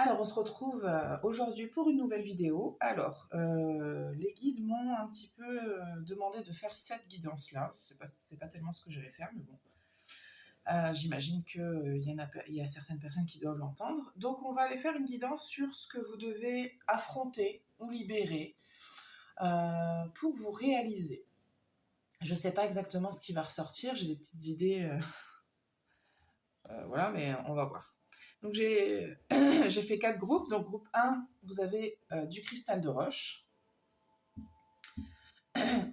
Alors, on se retrouve aujourd'hui pour une nouvelle vidéo. Alors, les guides m'ont un petit peu demandé de faire cette guidance-là. C'est pas tellement ce que je vais faire, mais bon. J'imagine qu'il y a certaines personnes qui doivent l'entendre. Donc, on va aller faire une guidance sur ce que vous devez affronter ou libérer pour vous réaliser. Je ne sais pas exactement ce qui va ressortir. J'ai des petites idées. Voilà, mais on va voir. Donc j'ai fait 4 groupes. Donc groupe 1, vous avez du cristal de roche.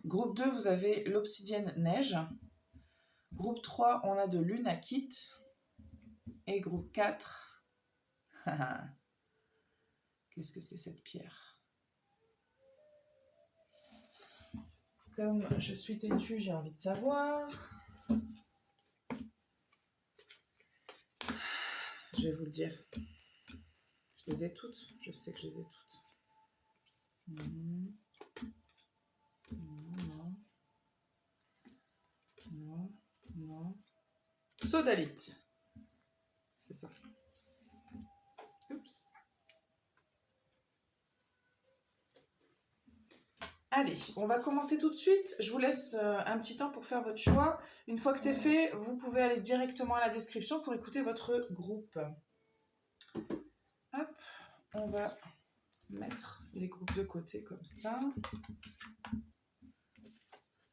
Groupe 2, vous avez l'obsidienne neige. Groupe 3, on a de l'unakite. Et groupe 4, qu'est-ce que c'est cette pierre? Comme je suis têtue, j'ai envie de savoir. Je vais vous le dire. Je les ai toutes. Je sais que je les ai toutes. Non. Sodalite. C'est ça. Oups. Allez, on va commencer tout de suite. Je vous laisse un petit temps pour faire votre choix. Une fois que c'est fait, vous pouvez aller directement à la description pour écouter votre groupe. Hop, on va mettre les groupes de côté comme ça.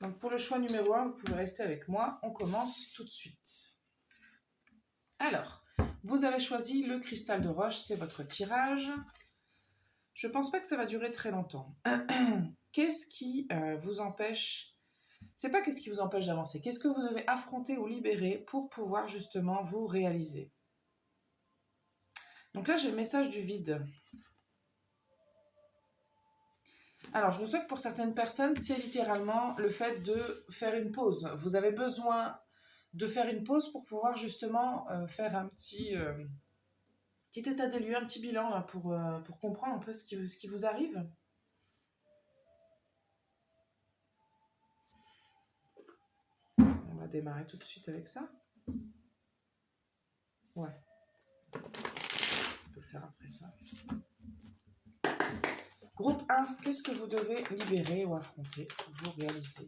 Donc pour le choix numéro 1, vous pouvez rester avec moi. On commence tout de suite. Alors, vous avez choisi le cristal de roche, c'est votre tirage. Je ne pense pas que ça va durer très longtemps. Qu'est-ce qui vous empêche... C'est pas qu'est-ce qui vous empêche d'avancer. Qu'est-ce que vous devez affronter ou libérer pour pouvoir justement vous réaliser? Donc là, j'ai le message du vide. Alors, je reçois que pour certaines personnes, c'est littéralement le fait de faire une pause. Vous avez besoin de faire une pause pour pouvoir justement faire un petit état des lieux, un petit bilan là, pour comprendre un peu ce qui vous arrive. On va démarrer tout de suite avec ça. Ouais. On peut le faire après ça. Groupe 1, qu'est-ce que vous devez libérer ou affronter pour vous réaliser?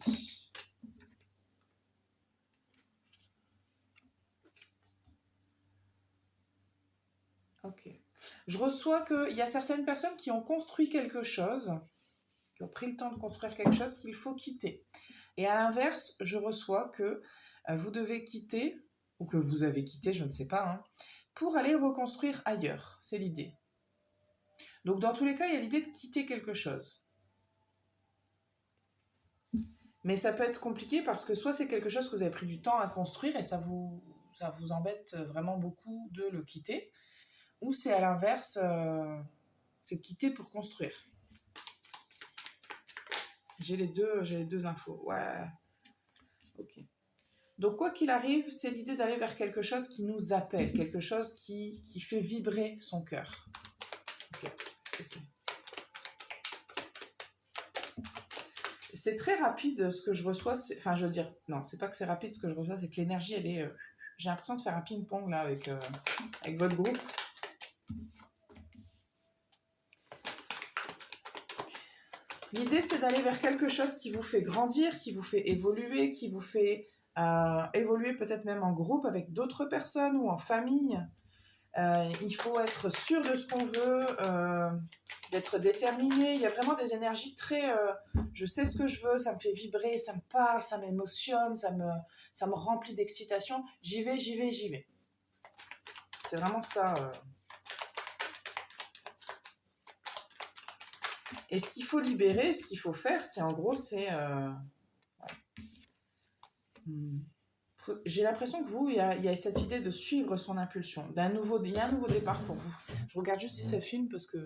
Ok. Je reçois qu'il y a certaines personnes qui ont construit quelque chose, qui ont pris le temps de construire quelque chose qu'il faut quitter. Et à l'inverse, je reçois que vous devez quitter, ou que vous avez quitté, je ne sais pas, hein, pour aller reconstruire ailleurs. C'est l'idée. Donc dans tous les cas, il y a l'idée de quitter quelque chose. Mais ça peut être compliqué parce que soit c'est quelque chose que vous avez pris du temps à construire et ça vous embête vraiment beaucoup de le quitter, ou c'est à l'inverse, c'est quitter pour construire. J'ai les deux infos. Ouais. Ok. Donc quoi qu'il arrive, c'est l'idée d'aller vers quelque chose qui nous appelle, quelque chose qui fait vibrer son cœur. Ok. Qu'est-ce que c'est? C'est très rapide ce que je reçois. Enfin, je veux dire, non, c'est pas que c'est rapide ce que je reçois, c'est que l'énergie, elle est. J'ai l'impression de faire un ping-pong là avec votre groupe. L'idée, c'est d'aller vers quelque chose qui vous fait grandir, qui vous fait évoluer, qui vous fait évoluer peut-être même en groupe avec d'autres personnes ou en famille. Il faut être sûr de ce qu'on veut, d'être déterminé. Il y a vraiment des énergies très... je sais ce que je veux, ça me fait vibrer, ça me parle, ça m'émotionne, ça me remplit d'excitation. J'y vais. C'est vraiment ça. Et ce qu'il faut libérer, ce qu'il faut faire, c'est en gros, c'est... J'ai l'impression que vous, il y a cette idée de suivre son impulsion. Il y a un nouveau départ pour vous. Je regarde juste si ça filme parce que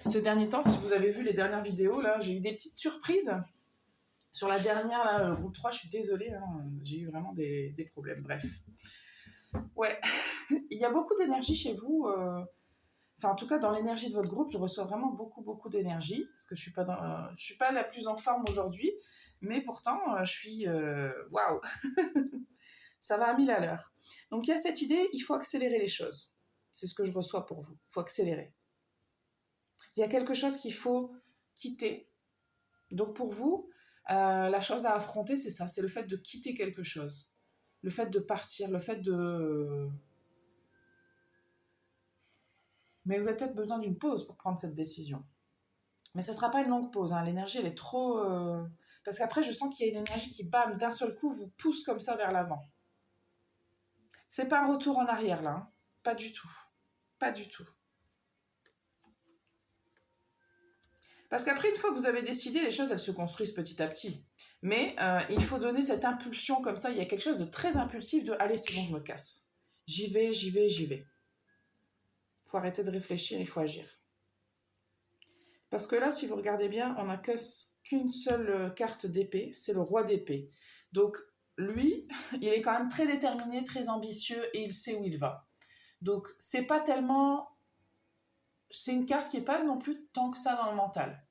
ces derniers temps, si vous avez vu les dernières vidéos, là, j'ai eu des petites surprises. Sur la dernière, là, le groupe 3, je suis désolée, hein, j'ai eu vraiment des problèmes. Bref. Ouais, il y a beaucoup d'énergie chez vous. Enfin, en tout cas, dans l'énergie de votre groupe, je reçois vraiment beaucoup d'énergie. Parce que je suis pas la plus en forme aujourd'hui. Mais pourtant, je suis... Waouh. Ça va à 1000 à l'heure. Donc, il y a cette idée, il faut accélérer les choses. C'est ce que je reçois pour vous. Il faut accélérer. Il y a quelque chose qu'il faut quitter. Donc pour vous, la chose à affronter, c'est ça. C'est le fait de quitter quelque chose. Le fait de partir, le fait de... Mais vous avez peut-être besoin d'une pause pour prendre cette décision. Mais ce ne sera pas une longue pause. Hein. L'énergie, elle est trop... Parce qu'après, je sens qu'il y a une énergie qui, bam, d'un seul coup, vous pousse comme ça vers l'avant. C'est pas un retour en arrière, là. Hein. Pas du tout. Pas du tout. Parce qu'après, une fois que vous avez décidé, les choses, elles se construisent petit à petit. Mais il faut donner cette impulsion comme ça. Il y a quelque chose de très impulsif de « Allez, c'est bon, je me casse. J'y vais, j'y vais, j'y vais. » Il faut arrêter de réfléchir, il faut agir. Parce que là, si vous regardez bien, on n'a qu'une seule carte d'épée, c'est le roi d'épée. Donc, lui, il est quand même très déterminé, très ambitieux et il sait où il va. Donc, c'est pas tellement... C'est une carte qui n'est pas non plus tant que ça dans le mental.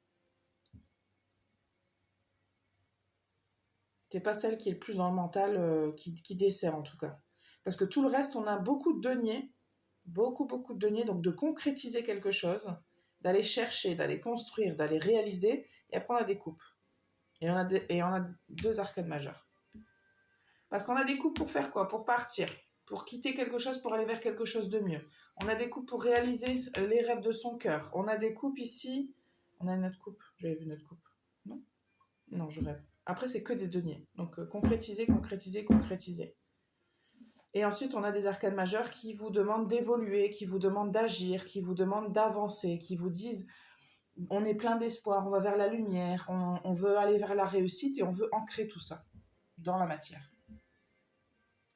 C'est pas celle qui est le plus dans le mental, qui dessert en tout cas. Parce que tout le reste, on a beaucoup de deniers, beaucoup de deniers, donc de concrétiser quelque chose, d'aller chercher, d'aller construire, d'aller réaliser, et après on a des coupes. Et on a deux arcades majeures. Parce qu'on a des coupes pour faire quoi? Pour partir, pour quitter quelque chose, pour aller vers quelque chose de mieux. On a des coupes pour réaliser les rêves de son cœur. On a des coupes ici. On a une autre coupe. J'avais vu notre coupe. Non? Non, je rêve. Après, c'est que des deniers. Donc, concrétiser, concrétiser, concrétiser. Et ensuite, on a des arcades majeures qui vous demandent d'évoluer, qui vous demandent d'agir, qui vous demandent d'avancer, qui vous disent on est plein d'espoir, on va vers la lumière, on veut aller vers la réussite et on veut ancrer tout ça dans la matière.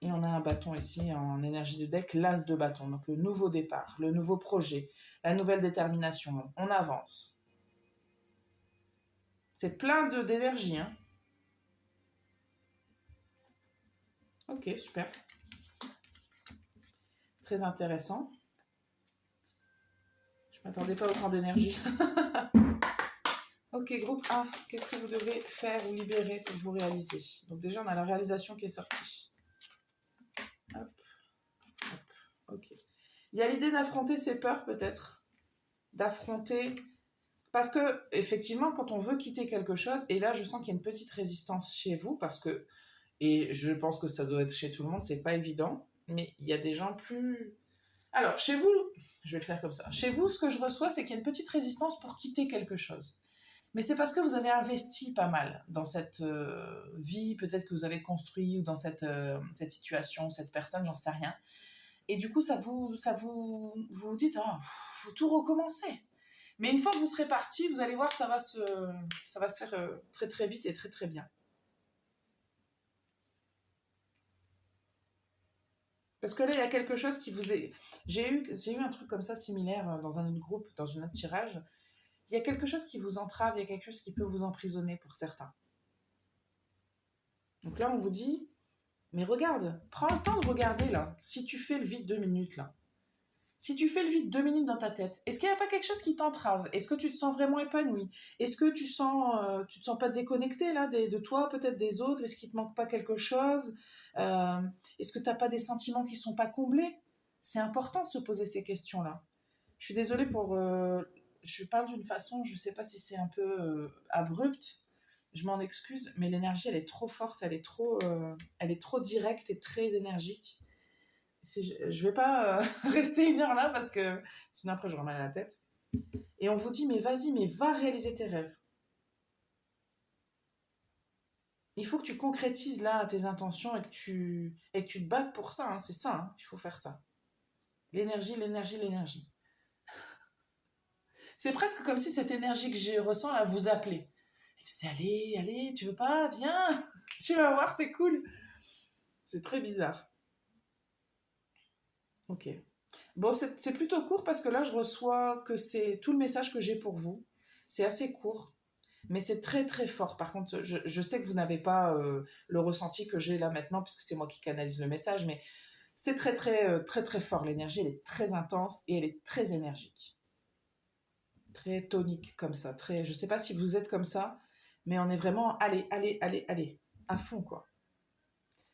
Et on a un bâton ici en énergie de deck, l'as de bâton, donc le nouveau départ, le nouveau projet, la nouvelle détermination. On avance. C'est plein d'énergie. Hein. Ok, super. Très intéressant. Je ne m'attendais pas à autant d'énergie. Ok, groupe A, qu'est-ce que vous devez faire ou libérer pour vous réaliser? Donc déjà, on a la réalisation qui est sortie. Hop, hop, ok. Il y a l'idée d'affronter ses peurs peut-être. D'affronter... Parce que, effectivement, quand on veut quitter quelque chose, et là, je sens qu'il y a une petite résistance chez vous, parce que, et je pense que ça doit être chez tout le monde, c'est pas évident, mais il y a des gens plus... Alors, chez vous, je vais le faire comme ça. Chez vous, ce que je reçois, c'est qu'il y a une petite résistance pour quitter quelque chose. Mais c'est parce que vous avez investi pas mal dans cette vie, peut-être que vous avez construit, ou dans cette situation, cette personne, j'en sais rien. Et du coup, vous vous dites, ah, faut tout recommencer. Mais une fois que vous serez parti, vous allez voir, ça va se faire très très vite et très très bien. Parce que là, il y a quelque chose qui vous est... J'ai eu un truc comme ça similaire dans un autre groupe, dans un autre tirage. Il y a quelque chose qui vous entrave, il y a quelque chose qui peut vous emprisonner pour certains. Donc là, on vous dit, mais regarde, prends le temps de regarder là, si tu fais le vide 2 minutes là. Si tu fais le vide 2 minutes dans ta tête, est-ce qu'il n'y a pas quelque chose qui t'entrave? Est-ce que tu te sens vraiment épanoui? Est-ce que tu te sens pas déconnecté là, de toi, peut-être des autres? Est-ce qu'il te manque pas quelque chose? Est-ce que tu n'as pas des sentiments qui sont pas comblés? C'est important de se poser ces questions-là. Je suis désolée pour... je parle d'une façon, je ne sais pas si c'est un peu abrupte, je m'en excuse, mais l'énergie, elle est trop forte, elle est trop directe et très énergique. Je vais pas rester 1 heure là parce que sinon après j'aurai mal à la tête. Et on vous dit mais vas-y, mais va réaliser tes rêves. Il faut que tu concrétises là tes intentions et que tu te battes pour ça. Hein, c'est ça, hein, il faut faire ça. L'énergie, l'énergie, l'énergie. C'est presque comme si cette énergie que je ressens là vous appelait. Et tu dis allez, allez, tu veux pas, viens, tu vas voir, c'est cool. C'est très bizarre. Ok. Bon, c'est plutôt court parce que là, je reçois que c'est tout le message que j'ai pour vous. C'est assez court, mais c'est très très fort. Par contre, je sais que vous n'avez pas le ressenti que j'ai là maintenant, puisque c'est moi qui canalise le message, mais c'est très très très très fort. L'énergie, elle est très intense et elle est très énergique. Très tonique comme ça. Je sais pas si vous êtes comme ça, mais on est vraiment allez, allez, allez, allez, à fond quoi.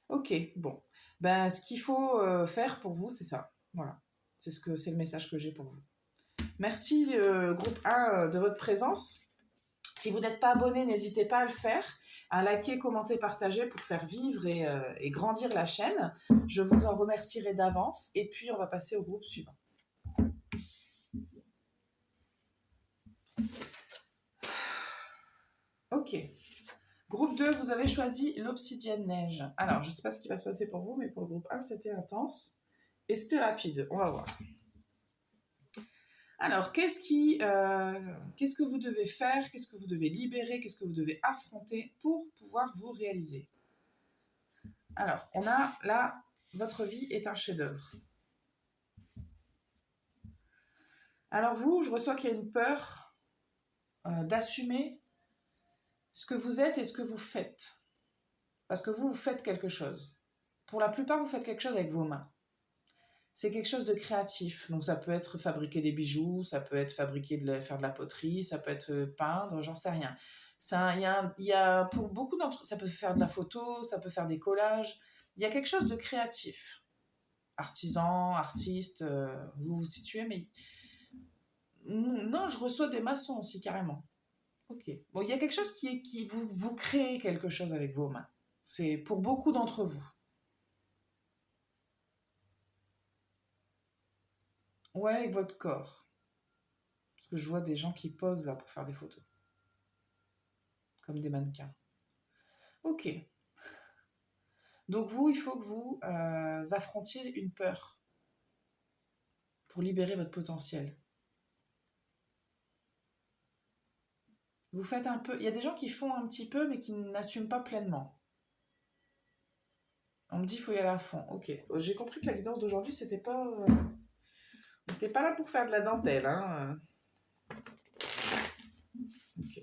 Ok, bon. Ben, ce qu'il faut faire pour vous, c'est ça. Voilà. C'est le message que j'ai pour vous. Merci groupe 1 de votre présence. Si vous n'êtes pas abonné, n'hésitez pas à le faire, à liker, commenter, partager pour faire vivre et grandir la chaîne. Je vous en remercierai d'avance. Et puis, on va passer au groupe suivant. Ok. Groupe 2, vous avez choisi l'obsidienne neige. Alors, je ne sais pas ce qui va se passer pour vous, mais pour le groupe 1, c'était intense. Et c'était rapide. On va voir. Alors, qu'est-ce que vous devez faire? Qu'est-ce que vous devez libérer? Qu'est-ce que vous devez affronter pour pouvoir vous réaliser? Alors, on a là, votre vie est un chef-d'œuvre. Alors vous, je reçois qu'il y a une peur d'assumer ce que vous êtes et ce que vous faites. Parce que vous faites quelque chose. Pour la plupart, vous faites quelque chose avec vos mains. C'est quelque chose de créatif. Donc ça peut être fabriquer des bijoux, ça peut être faire de la poterie, ça peut être peindre, j'en sais rien. Il y a pour beaucoup d'entre eux, ça peut faire de la photo, ça peut faire des collages. Il y a quelque chose de créatif. Artisan, artiste, vous vous situez, mais... Non, je reçois des maçons aussi, carrément. Ok. Bon, il y a quelque chose qui vous créez quelque chose avec vos mains. C'est pour beaucoup d'entre vous. Ouais, avec votre corps. Parce que je vois des gens qui posent là pour faire des photos. Comme des mannequins. Ok. Donc vous, il faut que vous affrontiez une peur pour libérer votre potentiel. Vous faites un peu... Il y a des gens qui font un petit peu, mais qui n'assument pas pleinement. On me dit qu'il faut y aller à fond. Ok. J'ai compris que la guidance d'aujourd'hui, c'était pas... T'es pas là pour faire de la dentelle, hein. Ok.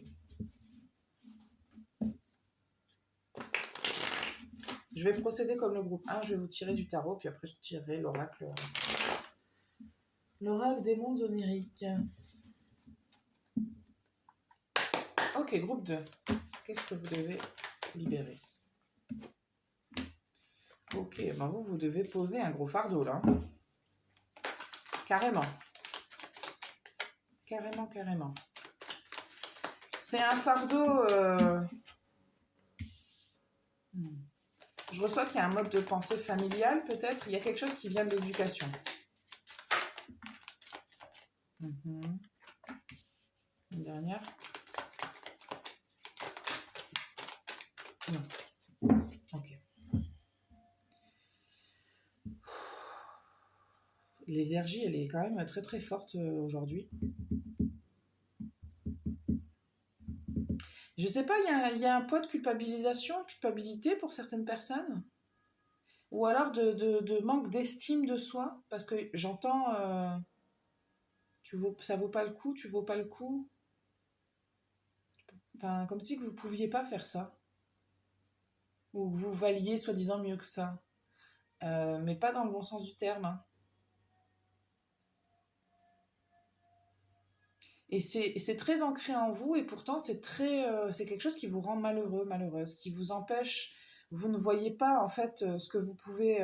Je vais procéder comme le groupe 1, je vais vous tirer du tarot, puis après je tirerai l'oracle des mondes oniriques. Ok, groupe 2. Qu'est-ce que vous devez libérer? Ok, ben vous devez poser un gros fardeau, là. Carrément. Carrément, carrément. C'est un fardeau... Je reçois qu'il y a un mode de pensée familial, peut-être. Il y a quelque chose qui vient de l'éducation. Une dernière. Non. Ok. L'énergie, elle est quand même très très forte aujourd'hui. Je sais pas, il y a un poids de culpabilité pour certaines personnes. Ou alors de manque d'estime de soi. Parce que j'entends, ça vaut pas le coup, tu vaux pas le coup. Enfin, comme si vous pouviez pas faire ça. Ou que vous valiez soi-disant mieux que ça. Mais pas dans le bon sens du terme. Hein. Et c'est très ancré en vous, et pourtant c'est quelque chose qui vous rend malheureux, malheureuse, qui vous empêche, vous ne voyez pas en fait ce que vous pouvez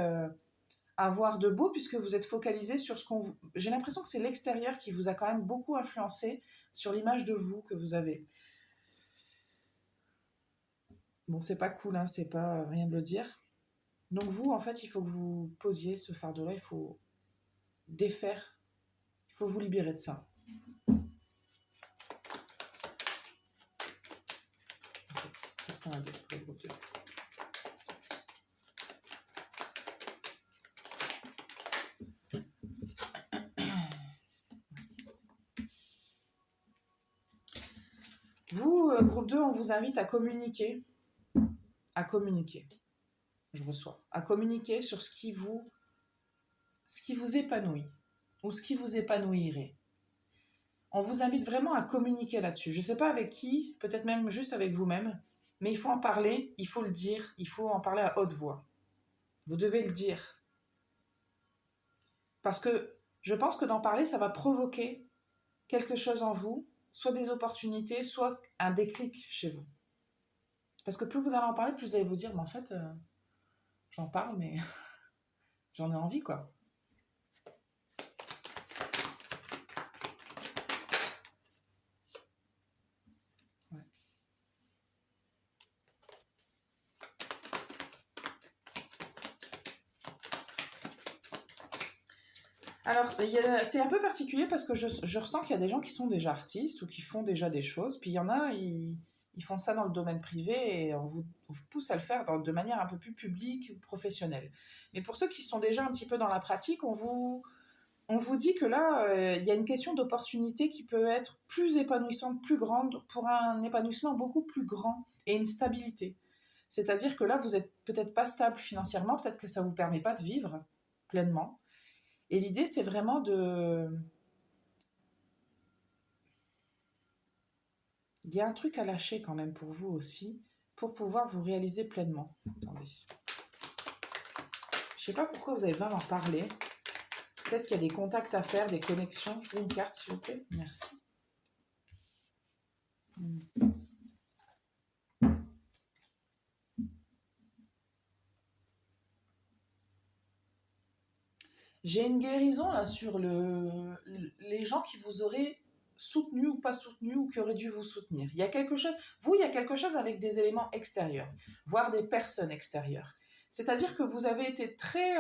avoir de beau, puisque vous êtes focalisé sur ce qu'on vous... J'ai l'impression que c'est l'extérieur qui vous a quand même beaucoup influencé sur l'image de vous que vous avez. Bon, c'est pas cool, hein, c'est pas rien de le dire. Donc vous, en fait, il faut que vous posiez ce fardeau-là, il faut défaire, il faut vous libérer de ça. Qu'est-ce qu'on a d'autre pour le groupe 2? Vous, groupe 2, on vous invite à communiquer. À communiquer. Je reçois. À communiquer sur ce qui vous épanouit. Ou ce qui vous épanouirait. On vous invite vraiment à communiquer là-dessus. Je ne sais pas avec qui, peut-être même juste avec vous-même, mais il faut en parler, il faut le dire, il faut en parler à haute voix. Vous devez le dire. Parce que je pense que d'en parler, ça va provoquer quelque chose en vous, soit des opportunités, soit un déclic chez vous. Parce que plus vous allez en parler, plus vous allez vous dire, mais en fait, j'en parle, mais j'en ai envie, quoi. Alors, c'est un peu particulier parce que je ressens qu'il y a des gens qui sont déjà artistes ou qui font déjà des choses, puis il y en a, ils font ça dans le domaine privé et on vous pousse à le faire de manière un peu plus publique ou professionnelle. Mais pour ceux qui sont déjà un petit peu dans la pratique, on vous dit que là, il y a une question d'opportunité qui peut être plus épanouissante, plus grande, pour un épanouissement beaucoup plus grand et une stabilité. C'est-à-dire que là, vous n'êtes peut-être pas stable financièrement, peut-être que ça ne vous permet pas de vivre pleinement. Et l'idée, c'est vraiment de... Il y a un truc à lâcher quand même pour vous aussi, pour pouvoir vous réaliser pleinement. Attendez. Je sais pas pourquoi vous avez besoin d'en parler. Peut-être qu'il y a des contacts à faire, des connexions. Je veux une carte, s'il vous plaît. Merci. J'ai une guérison là sur les gens qui vous auraient soutenu ou pas soutenu ou qui auraient dû vous soutenir. Il y a quelque chose, il y a quelque chose avec des éléments extérieurs, voire des personnes extérieures. C'est-à-dire que vous avez été très...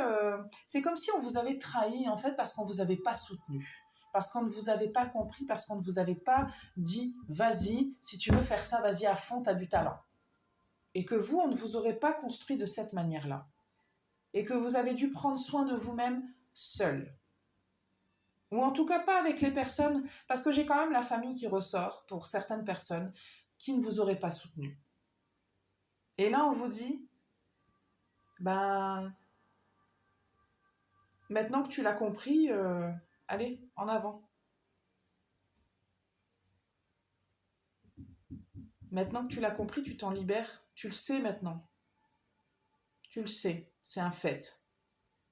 c'est comme si on vous avait trahi en fait parce qu'on ne vous avait pas soutenu. Parce qu'on ne vous avait pas compris, parce qu'on ne vous avait pas dit vas-y, si tu veux faire ça, vas-y à fond, tu as du talent. Et que vous, on ne vous aurait pas construit de cette manière-là. Et que vous avez dû prendre soin de vous-même seul. Ou en tout cas pas avec les personnes, parce que j'ai quand même la famille qui ressort pour certaines personnes qui ne vous auraient pas soutenu. Et là, on vous dit, ben, maintenant que tu l'as compris, allez, en avant. Maintenant que tu l'as compris, tu t'en libères. Tu le sais maintenant. Tu le sais. C'est un fait.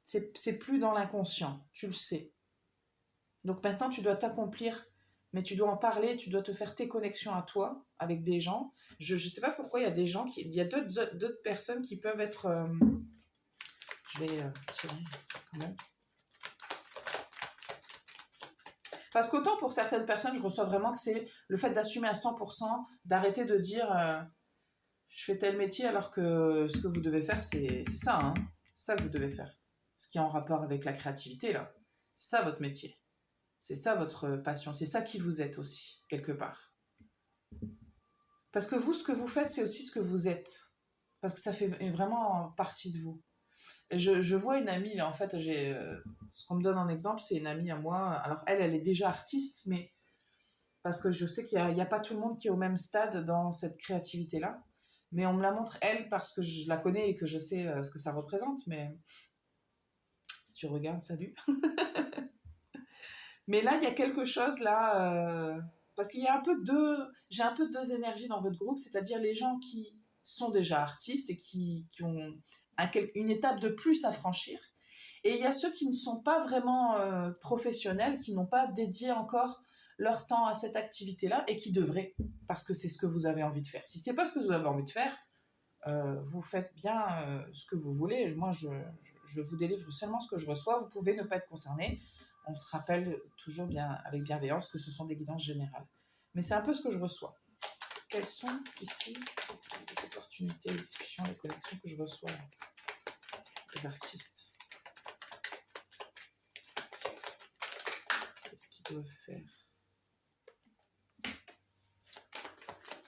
C'est plus dans l'inconscient. Tu le sais. Donc maintenant, tu dois t'accomplir, mais tu dois en parler, tu dois te faire tes connexions à toi, avec des gens. Je ne sais pas pourquoi il y a des gens, il y a d'autres personnes qui peuvent être... je vais tirer quand même. Parce qu'autant pour certaines personnes, je reçois vraiment que c'est le fait d'assumer à 100%, d'arrêter de dire je fais tel métier alors que ce que vous devez faire, c'est ça. Hein. C'est ça que vous devez faire. Ce qui est en rapport avec la créativité, là. C'est ça votre métier. C'est ça votre passion. C'est ça qui vous êtes aussi, quelque part. Parce que vous, ce que vous faites, c'est aussi ce que vous êtes. Parce que ça fait vraiment partie de vous. Et je vois une amie, là, en fait, ce qu'on me donne en exemple, c'est une amie à moi. Alors, elle est déjà artiste, mais parce que je sais qu'il n'y a pas tout le monde qui est au même stade dans cette créativité-là. Mais on me la montre, elle, parce que je la connais et que je sais ce que ça représente. Mais si tu regardes, salut. Mais là, il y a quelque chose, là... parce qu'il y a j'ai un peu deux énergies dans votre groupe, c'est-à-dire les gens qui sont déjà artistes et qui ont une étape de plus à franchir. Et il y a ceux qui ne sont pas vraiment professionnels, qui n'ont pas dédié encore leur temps à cette activité-là et qui devraient, parce que c'est ce que vous avez envie de faire. Si ce n'est pas ce que vous avez envie de faire, vous faites bien ce que vous voulez. Moi, je vous délivre seulement ce que je reçois. Vous pouvez ne pas être concerné. On se rappelle toujours bien, avec bienveillance que ce sont des guidances générales. Mais c'est un peu ce que je reçois. Quelles sont ici les opportunités, les discussions, les connexions que je reçois des artistes? Qu'est-ce qu'ils doivent faire?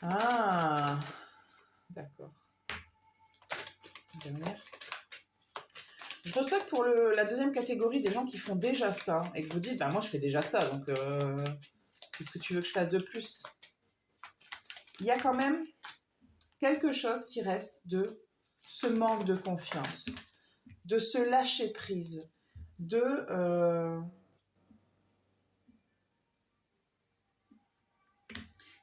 Ah, d'accord. Dernière. Je reçois pour la deuxième catégorie des gens qui font déjà ça et que vous dites, bah moi je fais déjà ça, donc qu'est-ce que tu veux que je fasse de plus? Il y a quand même quelque chose qui reste de ce manque de confiance, de ce lâcher prise, de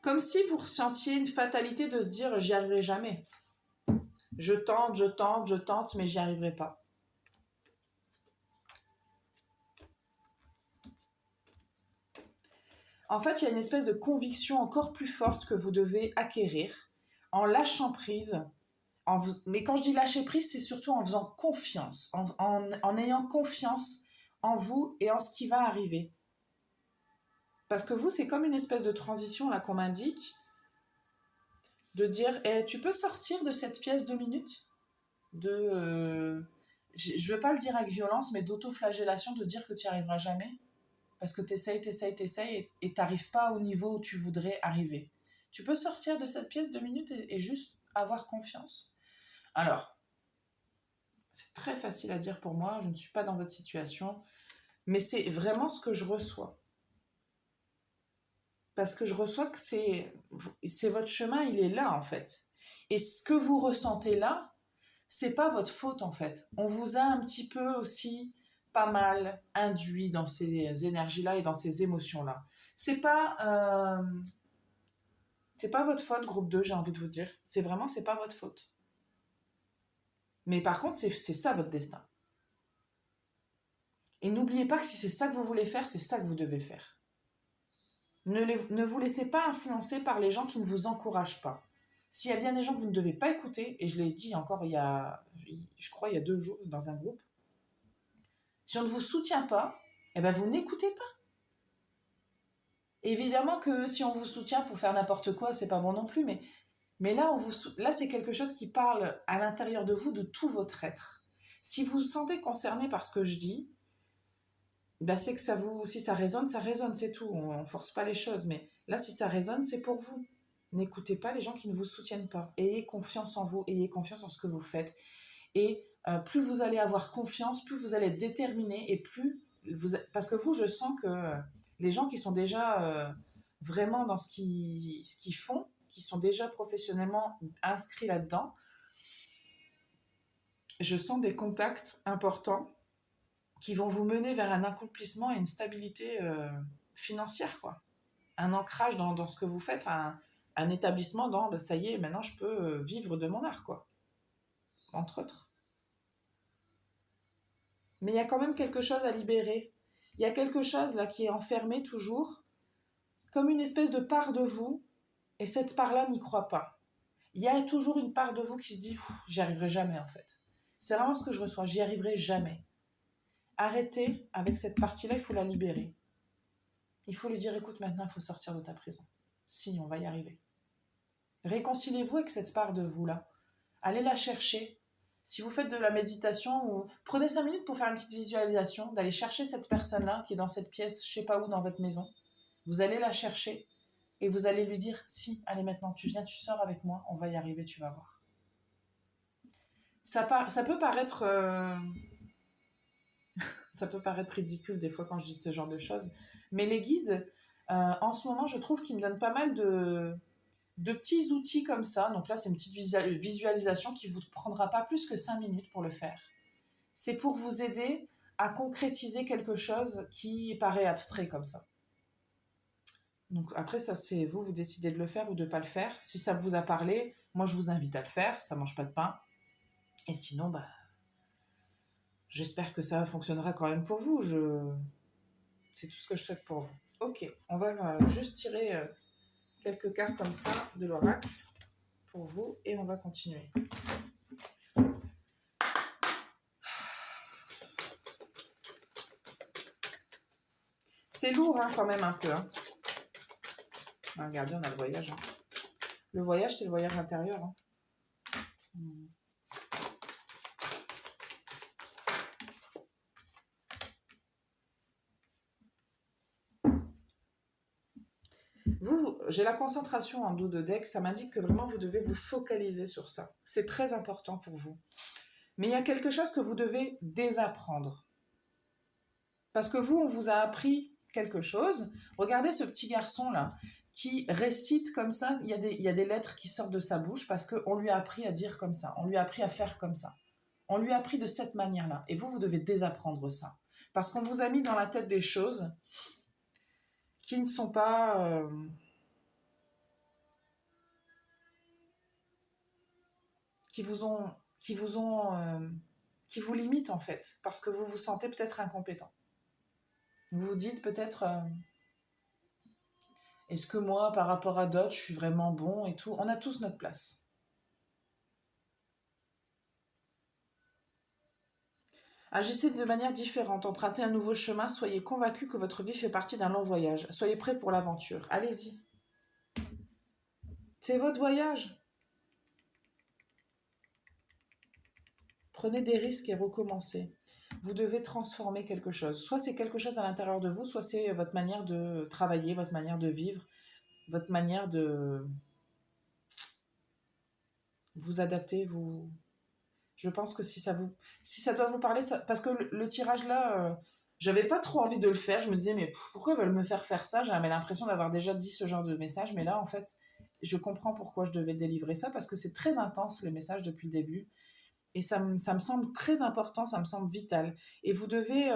comme si vous ressentiez une fatalité de se dire j'y arriverai jamais. Je tente, mais j'y arriverai pas. En fait, il y a une espèce de conviction encore plus forte que vous devez acquérir en lâchant prise. Mais quand je dis lâcher prise, c'est surtout en faisant confiance, en ayant confiance en vous et en ce qui va arriver. Parce que vous, c'est comme une espèce de transition là qu'on m'indique, de dire tu peux sortir de cette pièce 2 minutes je ne veux pas le dire avec violence, mais d'autoflagellation, de dire que tu n'y arriveras jamais. Parce que tu essayes et tu n'arrives pas au niveau où tu voudrais arriver. Tu peux sortir de cette pièce 2 minutes et juste avoir confiance. Alors, c'est très facile à dire pour moi, je ne suis pas dans votre situation, mais c'est vraiment ce que je reçois. Parce que je reçois que c'est votre chemin, il est là en fait. Et ce que vous ressentez là, c'est pas votre faute en fait. On vous a un petit peu aussi pas mal induit dans ces énergies-là et dans ces émotions-là. C'est pas, c'est pas votre faute, groupe 2, j'ai envie de vous dire. C'est pas votre faute. Mais par contre, c'est ça votre destin. Et n'oubliez pas que si c'est ça que vous voulez faire, c'est ça que vous devez faire. Ne vous laissez pas influencer par les gens qui ne vous encouragent pas. S'il y a bien des gens que vous ne devez pas écouter, et je l'ai dit encore je crois il y a 2 jours dans un groupe, si on ne vous soutient pas, eh ben vous n'écoutez pas. Évidemment que si on vous soutient pour faire n'importe quoi, c'est pas bon non plus, mais là, là c'est quelque chose qui parle à l'intérieur de vous, de tout votre être. Si vous vous sentez concerné par ce que je dis, ben c'est que si ça résonne, c'est tout. On ne force pas les choses, mais là, si ça résonne, c'est pour vous. N'écoutez pas les gens qui ne vous soutiennent pas. Ayez confiance en vous, ayez confiance en ce que vous faites. Et plus vous allez avoir confiance, plus vous allez être déterminé et plus parce que je sens que les gens qui sont déjà vraiment dans ce qu'ils font, qui sont déjà professionnellement inscrits là-dedans, je sens des contacts importants qui vont vous mener vers un accomplissement et une stabilité financière, quoi. Un ancrage dans ce que vous faites, un établissement dans ça y est, maintenant je peux vivre de mon art, quoi. Entre autres. Mais il y a quand même quelque chose à libérer. Il y a quelque chose là qui est enfermé toujours, comme une espèce de part de vous, et cette part-là n'y croit pas. Il y a toujours une part de vous qui se dit « j'y arriverai jamais en fait ». C'est vraiment ce que je reçois, j'y arriverai jamais. Arrêtez avec cette partie-là, il faut la libérer. Il faut lui dire « écoute, maintenant il faut sortir de ta prison. Si, on va y arriver ». Réconciliez-vous avec cette part de vous-là. Allez la chercher. Si vous faites de la méditation, ou prenez 5 minutes pour faire une petite visualisation, d'aller chercher cette personne-là qui est dans cette pièce, je sais pas où, dans votre maison. Vous allez la chercher et vous allez lui dire « si, allez maintenant, tu viens, tu sors avec moi, on va y arriver, tu vas voir ». Ça peut paraître... ça peut paraître ridicule des fois quand je dis ce genre de choses, mais les guides, en ce moment, je trouve qu'ils me donnent pas mal de petits outils comme ça. Donc là, c'est une petite visualisation qui ne vous prendra pas plus que 5 minutes pour le faire. C'est pour vous aider à concrétiser quelque chose qui paraît abstrait comme ça. Donc après, ça c'est vous décidez de le faire ou de ne pas le faire. Si ça vous a parlé, moi je vous invite à le faire, ça ne mange pas de pain. Et sinon, j'espère que ça fonctionnera quand même pour vous. C'est tout ce que je souhaite pour vous. Ok, on va juste tirer quelques cartes comme ça de l'oracle pour vous et on va continuer. C'est lourd quand même un peu. Regardez, on a le voyage. Le voyage, c'est le voyage intérieur. J'ai la concentration en dos de deck, ça m'indique que vraiment vous devez vous focaliser sur ça. C'est très important pour vous. Mais il y a quelque chose que vous devez désapprendre. Parce que vous, on vous a appris quelque chose. Regardez ce petit garçon-là qui récite comme ça. Il y a des lettres qui sortent de sa bouche parce qu'on lui a appris à dire comme ça. On lui a appris à faire comme ça. On lui a appris de cette manière-là. Et vous devez désapprendre ça. Parce qu'on vous a mis dans la tête des choses qui ne sont pas... qui vous limitent en fait, parce que vous vous sentez peut-être incompétent. Vous vous dites peut-être, est-ce que moi, par rapport à d'autres, je suis vraiment bon et tout. On a tous notre place. Agissez de manière différente, empruntez un nouveau chemin, soyez convaincus que votre vie fait partie d'un long voyage. Soyez prêts pour l'aventure, allez-y. C'est votre voyage. Prenez des risques et recommencez. Vous devez transformer quelque chose. Soit c'est quelque chose à l'intérieur de vous, soit c'est votre manière de travailler, votre manière de vivre, votre manière de vous adapter. Je pense que si ça doit vous parler, parce que le tirage là, j'avais pas trop envie de le faire. Je me disais, mais pourquoi ils veulent me faire ça? J'avais l'impression d'avoir déjà dit ce genre de message, mais là, en fait, je comprends pourquoi je devais délivrer ça, parce que c'est très intense le message depuis le début. Et ça me semble très important, ça me semble vital. Et vous devez,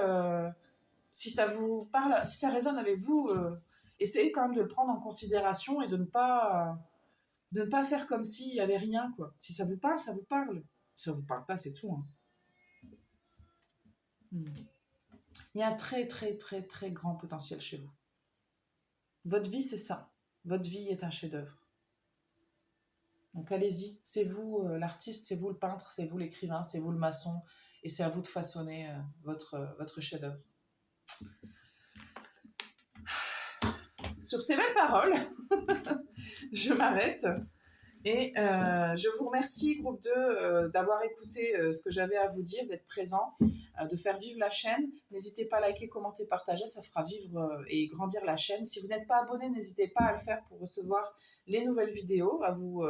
si ça vous parle, si ça résonne avec vous, essayez quand même de le prendre en considération et de ne pas faire comme s'il n'y avait rien, quoi. Si ça vous parle, ça vous parle. Si ça vous parle pas, c'est tout, hein. Il y a un très, très, très, très grand potentiel chez vous. Votre vie, c'est ça. Votre vie est un chef-d'œuvre. Donc allez-y, c'est vous l'artiste, c'est vous le peintre, c'est vous l'écrivain, c'est vous le maçon, et c'est à vous de façonner votre chef-d'œuvre. Sur ces belles paroles, je m'arrête. Et je vous remercie, groupe 2, d'avoir écouté ce que j'avais à vous dire, d'être présent, de faire vivre la chaîne. N'hésitez pas à liker, commenter, partager, ça fera vivre et grandir la chaîne. Si vous n'êtes pas abonné, n'hésitez pas à le faire pour recevoir les nouvelles vidéos, à vous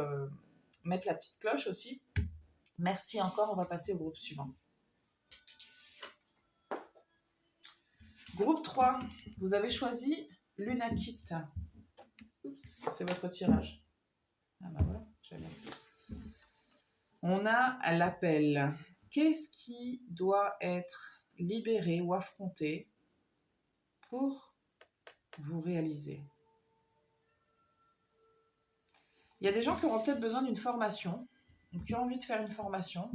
mettre la petite cloche aussi. Merci encore, on va passer au groupe suivant. Groupe 3, vous avez choisi Lunakit. C'est votre tirage. Ah ben voilà, j'avais... On a l'appel. Qu'est-ce qui doit être libéré ou affronté pour vous réaliser? Il y a des gens qui auront peut-être besoin d'une formation, ou qui ont envie de faire une formation.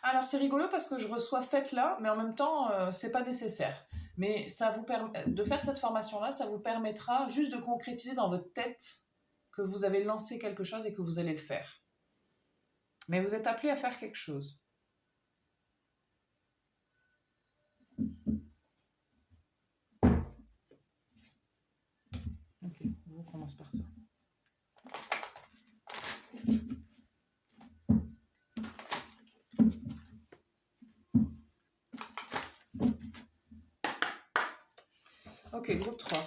Alors c'est rigolo parce que je reçois faites là, mais en même temps, c'est pas nécessaire. Mais ça vous de faire cette formation-là, ça vous permettra juste de concrétiser dans votre tête que vous avez lancé quelque chose et que vous allez le faire. Mais vous êtes appelé à faire quelque chose. Ok, on commence par ça. Ok, groupe 3.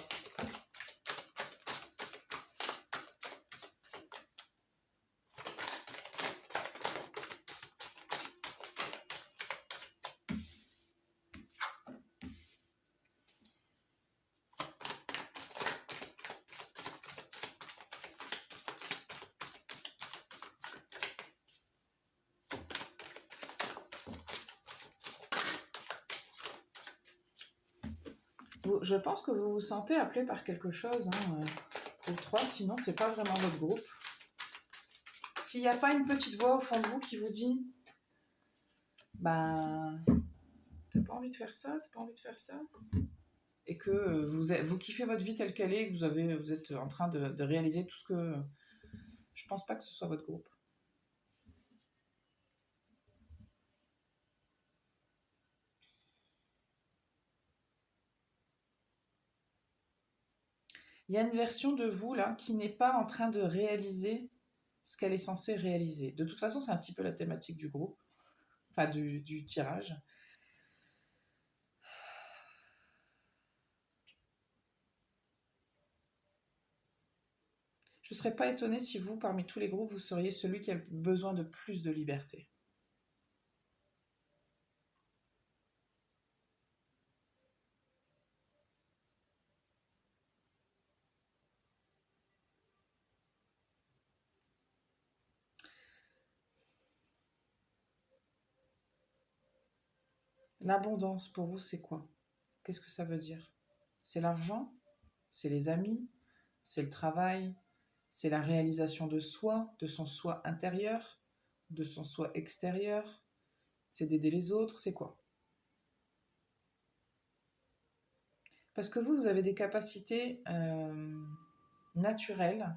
Je pense que vous vous sentez appelé par quelque chose, hein, groupe 3, sinon c'est pas vraiment votre groupe. S'il n'y a pas une petite voix au fond de vous qui vous dit ben t'as pas envie de faire ça, t'as pas envie de faire ça, et que vous kiffez votre vie telle qu'elle est, et que vous êtes en train de réaliser tout ce que... Je pense pas que ce soit votre groupe. Il y a une version de vous là qui n'est pas en train de réaliser ce qu'elle est censée réaliser. De toute façon, c'est un petit peu la thématique du groupe, enfin du tirage. Je ne serais pas étonnée si vous, parmi tous les groupes, vous seriez celui qui a besoin de plus de liberté. L'abondance, pour vous, c'est quoi? Qu'est-ce que ça veut dire? C'est l'argent? C'est les amis? C'est le travail? C'est la réalisation de soi, de son soi intérieur, de son soi extérieur? C'est d'aider les autres? C'est quoi? Parce que vous avez des capacités naturelles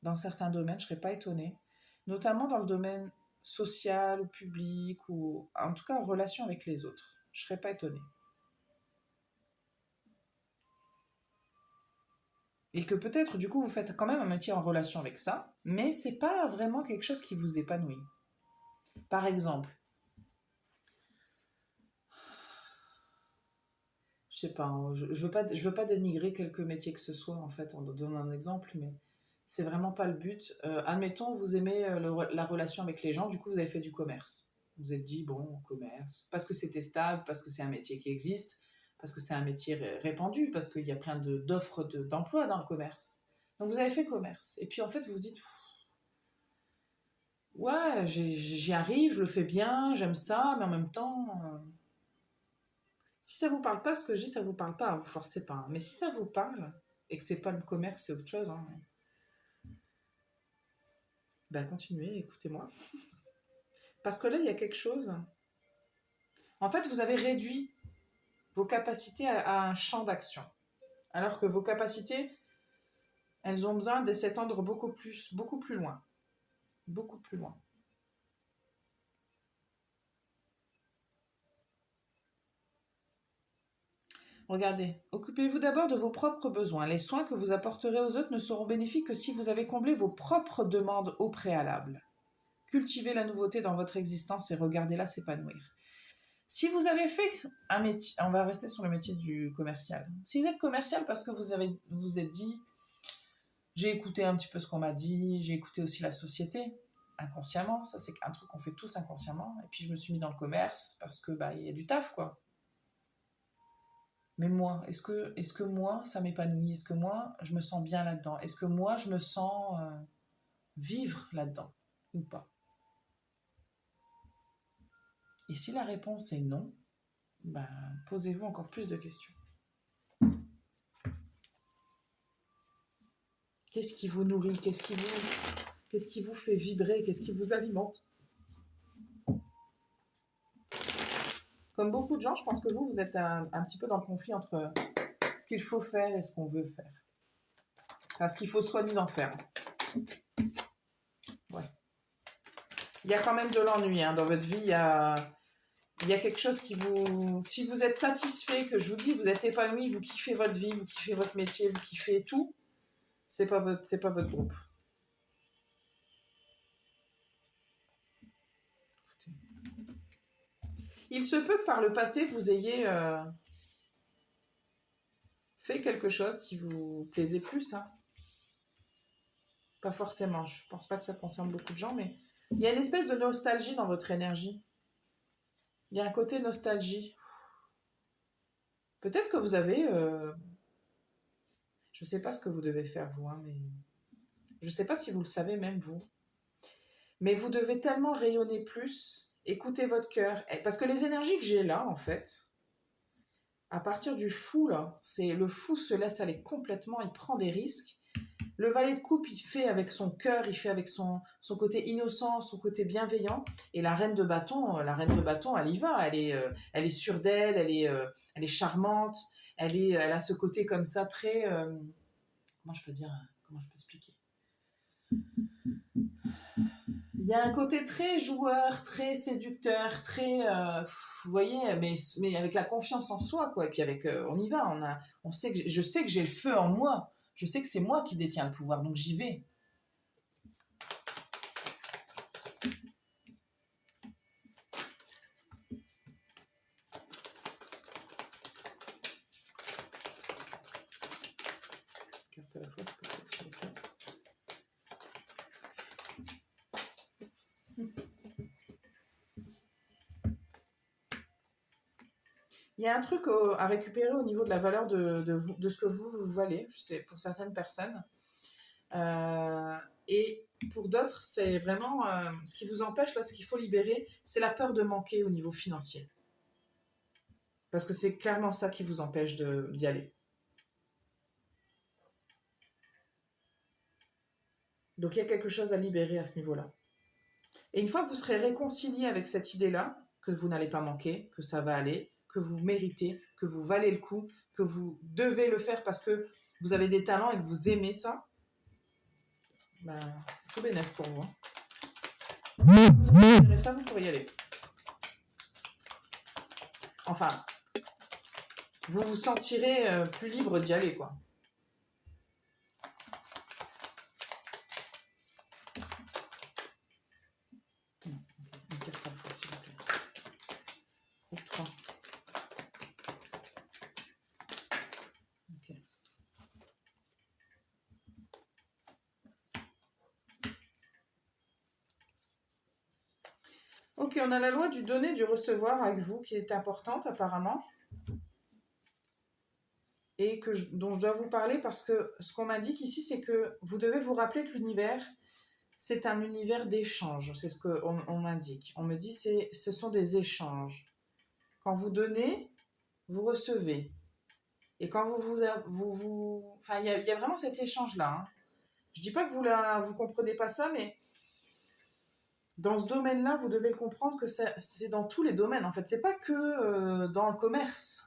dans certains domaines, je ne serais pas étonnée, notamment dans le domaine social ou public, ou en tout cas en relation avec les autres. Je ne serais pas étonnée. Et que peut-être, du coup, vous faites quand même un métier en relation avec ça, mais c'est pas vraiment quelque chose qui vous épanouit. Par exemple, je sais pas, hein, je veux pas dénigrer quelque métier que ce soit, en fait, en donnant un exemple, mais c'est vraiment pas le but. Admettons, vous aimez la relation avec les gens, du coup, vous avez fait du commerce. Vous vous êtes dit, bon, commerce, parce que c'était stable, parce que c'est un métier qui existe, parce que c'est un métier répandu, parce qu'il y a plein d'offres d'emploi dans le commerce. Donc, vous avez fait commerce. Et puis, en fait, vous vous dites, ouais, j'y arrive, je le fais bien, j'aime ça, mais en même temps, si ça vous parle pas, ce que je dis, ça vous parle pas, vous forcez pas, hein. Mais si ça vous parle, et que c'est pas le commerce, c'est autre chose, hein, ben continuez, écoutez-moi. Parce que là, il y a quelque chose. En fait, vous avez réduit vos capacités à un champ d'action. Alors que vos capacités, elles ont besoin de s'étendre beaucoup plus loin. Beaucoup plus loin. Regardez, occupez-vous d'abord de vos propres besoins. Les soins que vous apporterez aux autres ne seront bénéfiques que si vous avez comblé vos propres demandes au préalable. Cultivez la nouveauté dans votre existence et regardez-la s'épanouir. Si vous avez fait un métier, on va rester sur le métier du commercial. Si vous êtes commercial parce que vous êtes dit, j'ai écouté un petit peu ce qu'on m'a dit, j'ai écouté aussi la société, inconsciemment, ça c'est un truc qu'on fait tous inconsciemment, et puis je me suis mis dans le commerce parce que bah il y a du taf quoi. Mais moi, est-ce que moi ça m'épanouit? Est-ce que moi je me sens bien là-dedans? Est-ce que moi je me sens vivre là-dedans ou pas? Et si la réponse est non, ben, posez-vous encore plus de questions. Qu'est-ce qui vous nourrit? Qu'est-ce qui vous fait vibrer? Qu'est-ce qui vous alimente? Comme beaucoup de gens, je pense que vous êtes un petit peu dans le conflit entre ce qu'il faut faire et ce qu'on veut faire. Enfin, ce qu'il faut soi-disant faire. Ouais. Il y a quand même de l'ennui hein, dans votre vie. Il y a quelque chose qui vous... Si vous êtes satisfait, que je vous dis, vous êtes épanoui, vous kiffez votre vie, vous kiffez votre métier, vous kiffez tout, c'est pas votre groupe. Il se peut que par le passé, vous ayez fait quelque chose qui vous plaisait plus. Hein. Pas forcément, je pense pas que ça concerne beaucoup de gens, mais il y a une espèce de nostalgie dans votre énergie. Il y a un côté nostalgie. Peut-être que vous avez... je sais pas ce que vous devez faire, vous, hein, mais... Je sais pas si vous le savez même, vous. Mais vous devez tellement rayonner plus, écouter votre cœur. Parce que les énergies que j'ai là, en fait, à partir du fou, là, c'est le fou se laisse aller complètement, il prend des risques. Le valet de coupe, il fait avec son cœur, il fait avec son côté innocent, son côté bienveillant. Et la reine de bâton, elle y va. Elle est sûre d'elle, elle est charmante. Elle a ce côté comme ça très... comment je peux dire? Comment je peux expliquer? Il y a un côté très joueur, très séducteur, très... vous voyez, mais avec la confiance en soi, quoi. Et puis avec... on y va, je sais que j'ai le feu en moi. Je sais que c'est moi qui détiens le pouvoir, donc j'y vais. Carte à la fois, c'est possible, s'il vous plaît. Il y a un truc à récupérer au niveau de la valeur de ce que vous valez, je sais, pour certaines personnes. Et pour d'autres, c'est vraiment ce qui vous empêche, là, ce qu'il faut libérer, c'est la peur de manquer au niveau financier. Parce que c'est clairement ça qui vous empêche d'y aller. Donc il y a quelque chose à libérer à ce niveau-là. Et une fois que vous serez réconcilié avec cette idée-là, que vous n'allez pas manquer, que ça va aller, que vous méritez, que vous valez le coup, que vous devez le faire parce que vous avez des talents et que vous aimez ça, ben, c'est tout bénef pour vous. Et ça, vous pourrez y aller. Enfin, vous vous sentirez plus libre d'y aller, quoi. Une carte Ok, on a la loi du donner, du recevoir avec vous qui est importante apparemment. Et dont je dois vous parler parce que ce qu'on m'indique ici, c'est que vous devez vous rappeler que l'univers, c'est un univers d'échange. C'est ce qu'on m'indique. On me dit ce sont des échanges. Quand vous donnez, vous recevez. Et quand enfin, il y a vraiment cet échange-là. Hein. Je dis pas que vous comprenez pas ça, mais dans ce domaine-là, vous devez le comprendre que c'est dans tous les domaines. En fait, c'est pas que dans le commerce.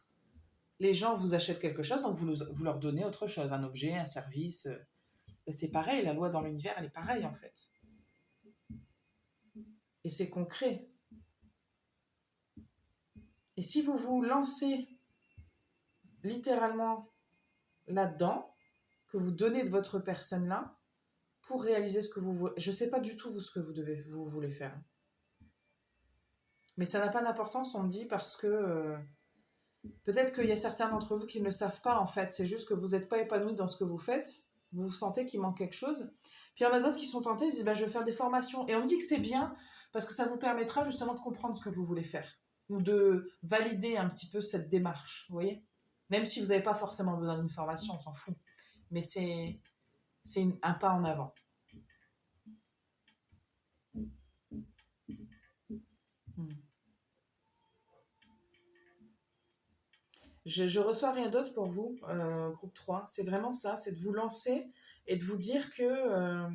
Les gens vous achètent quelque chose, donc vous leur donnez autre chose, un objet, un service. C'est pareil, la loi dans l'univers, elle est pareille en fait. Et c'est concret. Et si vous vous lancez littéralement là-dedans, que vous donnez de votre personne là, pour réaliser ce que vous voulez. Je ne sais pas du tout vous ce que vous voulez faire. Mais ça n'a pas d'importance, on me dit, parce que peut-être qu'il y a certains d'entre vous qui ne le savent pas en fait. C'est juste que vous n'êtes pas épanoui dans ce que vous faites. Vous sentez qu'il manque quelque chose. Puis il y en a d'autres qui sont tentés, ils disent bah, je vais faire des formations. Et on me dit que c'est bien parce que ça vous permettra justement de comprendre ce que vous voulez faire. Ou de valider un petit peu cette démarche, vous voyez. Même si vous n'avez pas forcément besoin d'une formation, on s'en fout. Mais c'est un pas en avant. Je reçois rien d'autre pour vous, groupe 3. C'est vraiment ça, c'est de vous lancer et de vous dire que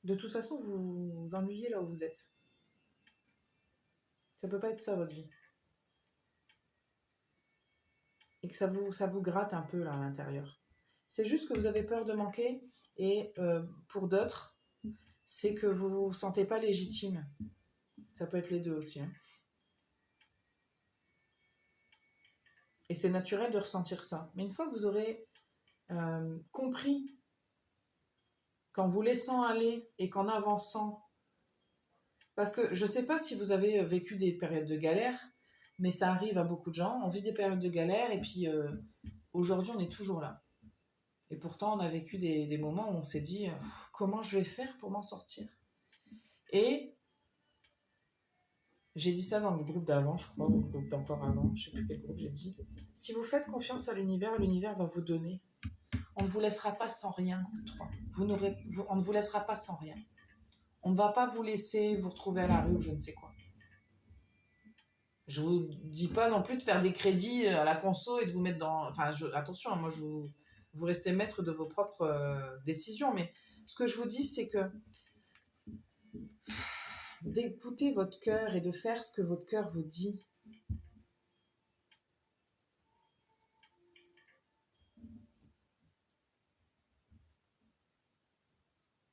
de toute façon, vous vous ennuyez là où vous êtes. Ça peut pas être ça, votre vie. Et que ça vous gratte un peu là à l'intérieur. C'est juste que vous avez peur de manquer et pour d'autres, c'est que vous ne vous sentez pas légitime. Ça peut être les deux aussi. Hein. Et c'est naturel de ressentir ça. Mais une fois que vous aurez compris qu'en vous laissant aller et qu'en avançant, parce que je ne sais pas si vous avez vécu des périodes de galère, mais ça arrive à beaucoup de gens. On vit des périodes de galère et puis aujourd'hui, on est toujours là. Et pourtant, on a vécu des moments où on s'est dit comment je vais faire pour m'en sortir. Et j'ai dit ça dans le groupe d'avant, je crois, ou le groupe d'encore avant, je ne sais plus quel groupe j'ai dit. Si vous faites confiance à l'univers va vous donner. On ne vous laissera pas sans rien, groupe 3. On ne vous laissera pas sans rien. On ne va pas vous laisser vous retrouver à la rue ou je ne sais quoi. Je vous dis pas non plus de faire des crédits à la conso et de vous mettre dans... Enfin, attention, moi, vous restez maître de vos propres décisions, mais ce que je vous dis, c'est que d'écouter votre cœur et de faire ce que votre cœur vous dit.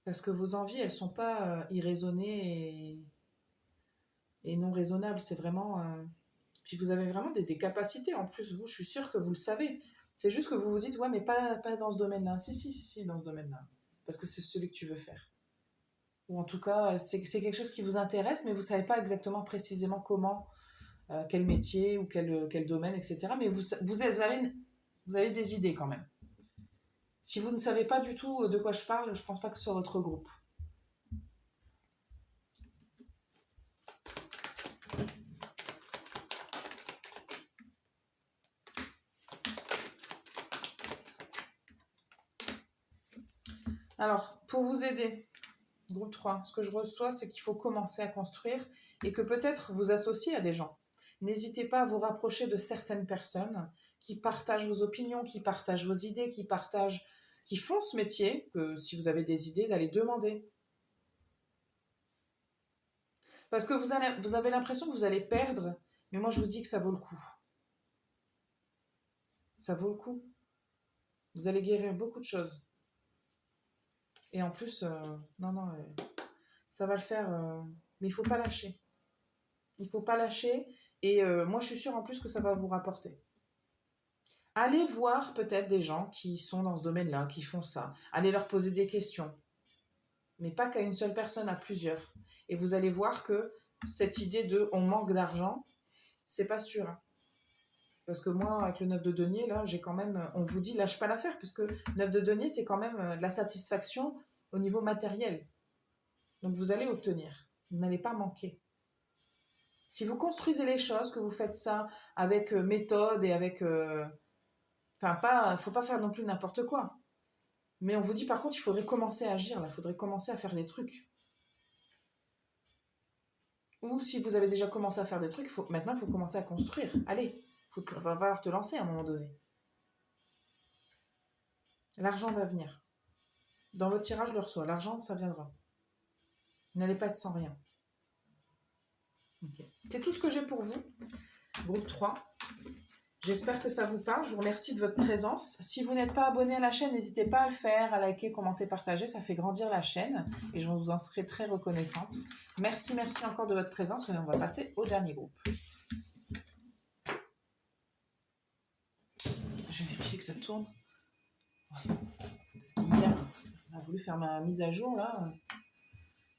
Parce que vos envies, elles ne sont pas irraisonnées et non raisonnables. C'est vraiment... Puis vous avez vraiment des capacités en plus, vous, je suis sûre que vous le savez. C'est juste que vous vous dites, ouais, mais pas dans ce domaine-là. Si, dans ce domaine-là. Parce que c'est celui que tu veux faire. Ou en tout cas, c'est quelque chose qui vous intéresse, mais vous ne savez pas exactement précisément comment, quel métier ou quel domaine, etc. Mais vous avez des idées quand même. Si vous ne savez pas du tout de quoi je parle, je ne pense pas que ce soit votre groupe. Alors, pour vous aider, groupe 3, ce que je reçois, c'est qu'il faut commencer à construire et que peut-être vous associer à des gens. N'hésitez pas à vous rapprocher de certaines personnes qui partagent vos opinions, qui partagent vos idées, qui font ce métier, que si vous avez des idées, d'aller demander. Parce que vous avez l'impression que vous allez perdre, mais moi je vous dis que ça vaut le coup. Ça vaut le coup. Vous allez guérir beaucoup de choses. Et en plus, ça va le faire, mais il ne faut pas lâcher. Il ne faut pas lâcher, et moi je suis sûre en plus que ça va vous rapporter. Allez voir peut-être des gens qui sont dans ce domaine-là, qui font ça. Allez leur poser des questions. Mais pas qu'à une seule personne, à plusieurs. Et vous allez voir que cette idée de on manque d'argent, c'est pas sûr. Hein. Parce que moi, avec le 9 de denier, là, j'ai quand même... On vous dit, lâche pas l'affaire, parce que 9 de denier, c'est quand même de la satisfaction au niveau matériel. Donc, vous allez obtenir. Vous n'allez pas manquer. Si vous construisez les choses, que vous faites ça avec méthode et avec... faut pas faire non plus n'importe quoi. Mais on vous dit, par contre, il faudrait commencer à agir, là. Il faudrait commencer à faire des trucs. Ou si vous avez déjà commencé à faire des trucs, maintenant, il faut commencer à construire. Allez, va falloir te lancer à un moment donné. L'argent va venir. Dans votre tirage, je le reçois. L'argent, ça viendra. Vous n'allez pas être sans rien. Okay. C'est tout ce que j'ai pour vous. Groupe 3. J'espère que ça vous parle. Je vous remercie de votre présence. Si vous n'êtes pas abonné à la chaîne, n'hésitez pas à le faire, à liker, commenter, partager. Ça fait grandir la chaîne et je vous en serai très reconnaissante. Merci encore de votre présence. Et on va passer au dernier groupe. Je vais vérifier que ça tourne. Ouais. Parce qu'hier, on a voulu faire ma mise à jour là.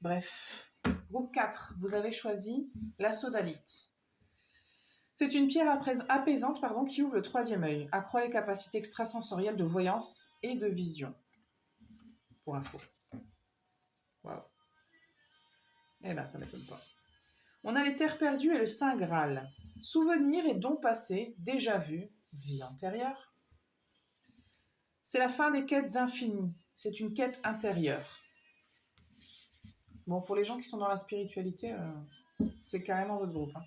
Bref. Groupe 4, vous avez choisi la sodalite. C'est une pierre apaisante qui ouvre le troisième œil, accroît les capacités extrasensorielles de voyance et de vision. Pour info. Waouh. Eh ben, ça ne m'étonne pas. On a les terres perdues et le Saint Graal. Souvenirs et dons passés, déjà vus, vie antérieure. C'est la fin des quêtes infinies. C'est une quête intérieure. Bon, pour les gens qui sont dans la spiritualité, c'est carrément votre groupe. Hein.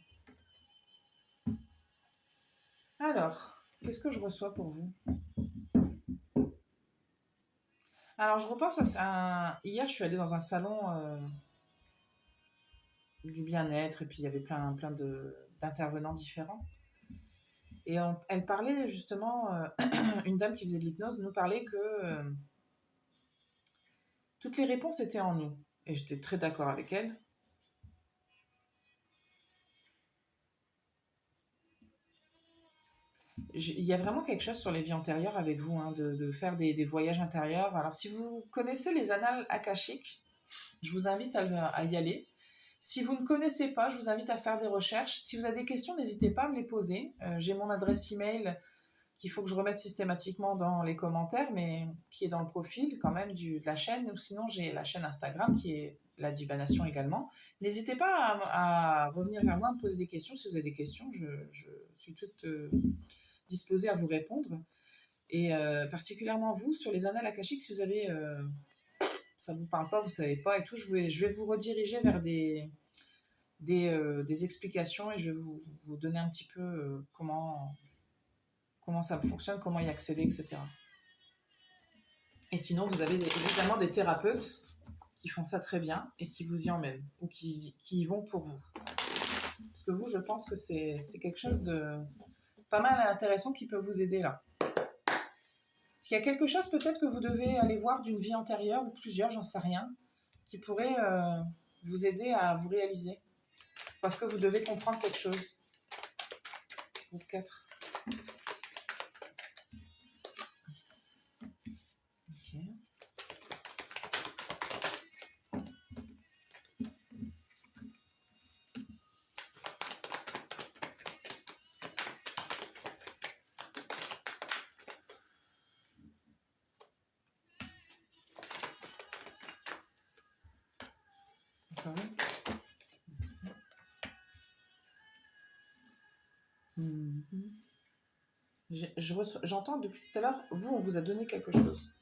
Alors, qu'est-ce que je reçois pour vous? Alors, je repense à hier, je suis allée dans un salon du bien-être et puis il y avait plein d'intervenants différents. Et elle parlait justement, une dame qui faisait de l'hypnose nous parlait que toutes les réponses étaient en nous. Et j'étais très d'accord avec elle. Il y a vraiment quelque chose sur les vies antérieures avec vous, hein, de faire des voyages intérieurs. Alors, si vous connaissez les annales akashiques, je vous invite à y aller. Si vous ne connaissez pas, je vous invite à faire des recherches. Si vous avez des questions, n'hésitez pas à me les poser. J'ai mon adresse email qu'il faut que je remette systématiquement dans les commentaires, mais qui est dans le profil quand même de la chaîne. Ou sinon, j'ai la chaîne Instagram qui est la divination également. N'hésitez pas à revenir vers moi, me poser des questions. Si vous avez des questions, je suis toute disposée à vous répondre. Et particulièrement vous, sur les annales akashiques, si vous avez... ça ne vous parle pas, vous ne savez pas et tout, je vais vous rediriger vers des explications et je vais vous donner un petit peu comment ça fonctionne, comment y accéder, etc. Et sinon, vous avez évidemment des thérapeutes qui font ça très bien et qui vous y emmènent ou qui y vont pour vous. Parce que vous, je pense que c'est quelque chose de pas mal intéressant qui peut vous aider là. Parce qu'il y a quelque chose peut-être que vous devez aller voir d'une vie antérieure ou plusieurs, j'en sais rien, qui pourrait vous aider à vous réaliser. Parce que vous devez comprendre quelque chose. Groupe 4. Ok. J'entends depuis tout à l'heure, on vous a donné quelque chose.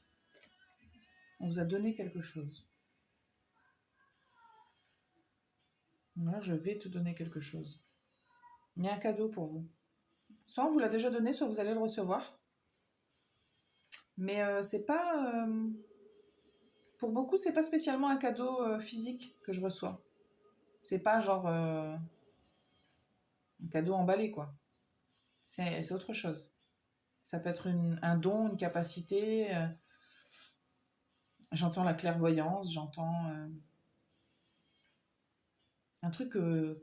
On vous a donné quelque chose. Moi, je vais te donner quelque chose. Il y a un cadeau pour vous. Soit on vous l'a déjà donné, soit vous allez le recevoir. Mais c'est pas... pour beaucoup, c'est pas spécialement un cadeau physique que je reçois. C'est pas genre... un cadeau emballé, quoi. C'est autre chose. Ça peut être un don, une capacité. J'entends la clairvoyance, j'entends un truc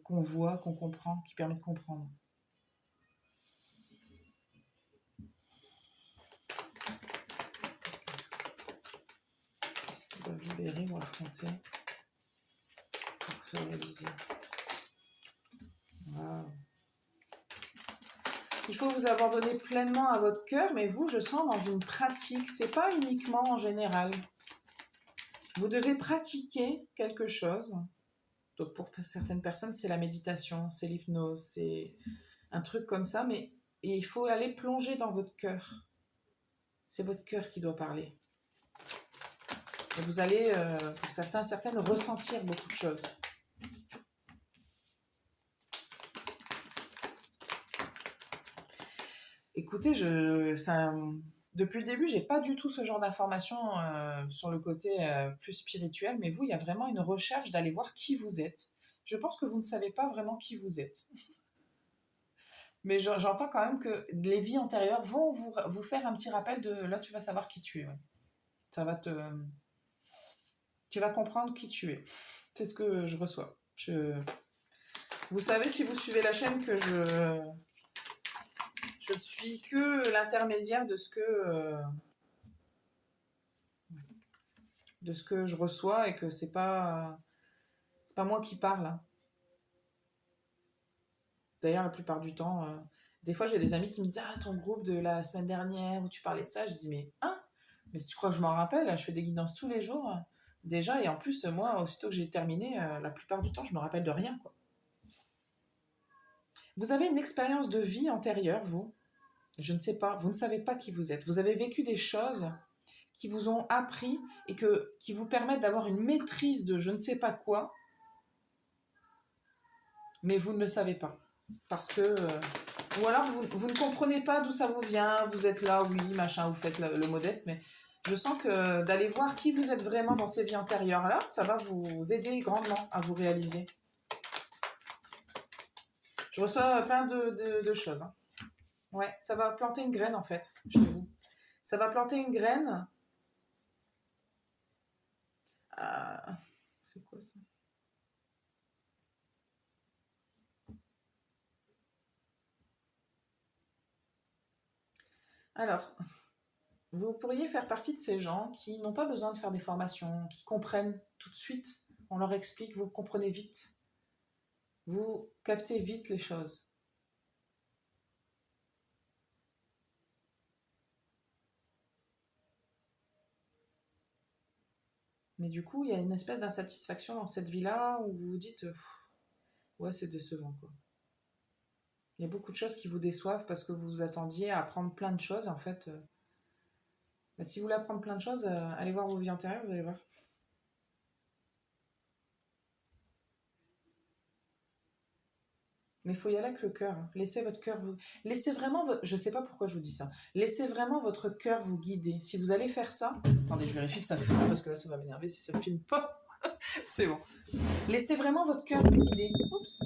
qu'on voit, qu'on comprend, qui permet de comprendre. Qu'est-ce qu'ils doivent libérer ou affronter pour se réaliser? Waouh. Il faut vous abandonner pleinement à votre cœur, mais vous, je sens dans une pratique, c'est pas uniquement en général. Vous devez pratiquer quelque chose. Donc pour certaines personnes, c'est la méditation, c'est l'hypnose, c'est un truc comme ça, mais il faut aller plonger dans votre cœur. C'est votre cœur qui doit parler. Et vous allez, pour certaines, ressentir beaucoup de choses. Écoutez, depuis le début, j'ai pas du tout ce genre d'informations sur le côté plus spirituel, mais vous, il y a vraiment une recherche d'aller voir qui vous êtes. Je pense que vous ne savez pas vraiment qui vous êtes. Mais j'entends quand même que les vies antérieures vont vous faire un petit rappel de là, tu vas savoir qui tu es. Ouais. Ça va tu vas comprendre qui tu es. C'est ce que je reçois. Vous savez, si vous suivez la chaîne, que je ne suis que l'intermédiaire de ce que je reçois et que c'est pas moi qui parle. Hein. D'ailleurs, la plupart du temps, des fois, j'ai des amis qui me disent ton groupe de la semaine dernière où tu parlais de ça, je dis mais si tu crois que je m'en rappelle, je fais des guidances tous les jours déjà, et en plus, moi, aussitôt que j'ai terminé, la plupart du temps, je me rappelle de rien, quoi. Vous avez une expérience de vie antérieure, vous? Je ne sais pas, vous ne savez pas qui vous êtes. Vous avez vécu des choses qui vous ont appris et qui vous permettent d'avoir une maîtrise de je ne sais pas quoi, mais vous ne le savez pas. Parce que... ou alors vous ne comprenez pas d'où ça vous vient, vous êtes là, oui, machin, vous faites le modeste, mais je sens que d'aller voir qui vous êtes vraiment dans ces vies antérieures-là, ça va vous aider grandement à vous réaliser. Je reçois plein de choses. Hein. Ouais, ça va planter une graine en fait, chez vous. Ça va planter une graine. C'est quoi ça? Alors, vous pourriez faire partie de ces gens qui n'ont pas besoin de faire des formations, qui comprennent tout de suite. On leur explique, vous comprenez vite. Vous captez vite les choses. Mais du coup, il y a une espèce d'insatisfaction dans cette vie-là où vous vous dites ouais, c'est décevant quoi. Il y a beaucoup de choses qui vous déçoivent parce que vous vous attendiez à apprendre plein de choses. En fait, si vous voulez apprendre plein de choses, allez voir vos vies antérieures, vous allez voir. Mais il faut y aller avec le cœur. Hein. Laissez votre cœur vous... Laissez vraiment votre... Je sais pas pourquoi je vous dis ça. Laissez vraiment votre cœur vous guider. Si vous allez faire ça... Attendez, je vérifie que ça filme parce que là, ça va m'énerver si ça ne filme pas. C'est bon. Laissez vraiment votre cœur vous guider. Oups.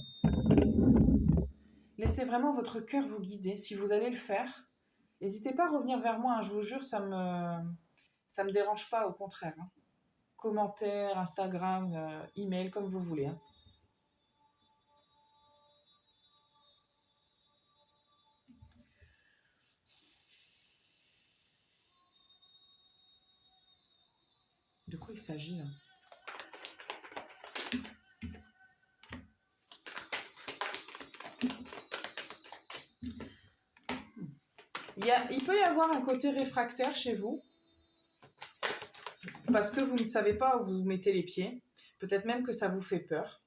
Laissez vraiment votre cœur vous guider. Si vous allez le faire, n'hésitez pas à revenir vers moi. Hein. Je vous jure, ça me dérange pas, au contraire. Hein. Commentaires, Instagram, email, comme vous voulez. Hein. De quoi il s'agit là? Il peut y avoir un côté réfractaire chez vous, parce que vous ne savez pas où vous mettez les pieds. Peut-être même que ça vous fait peur.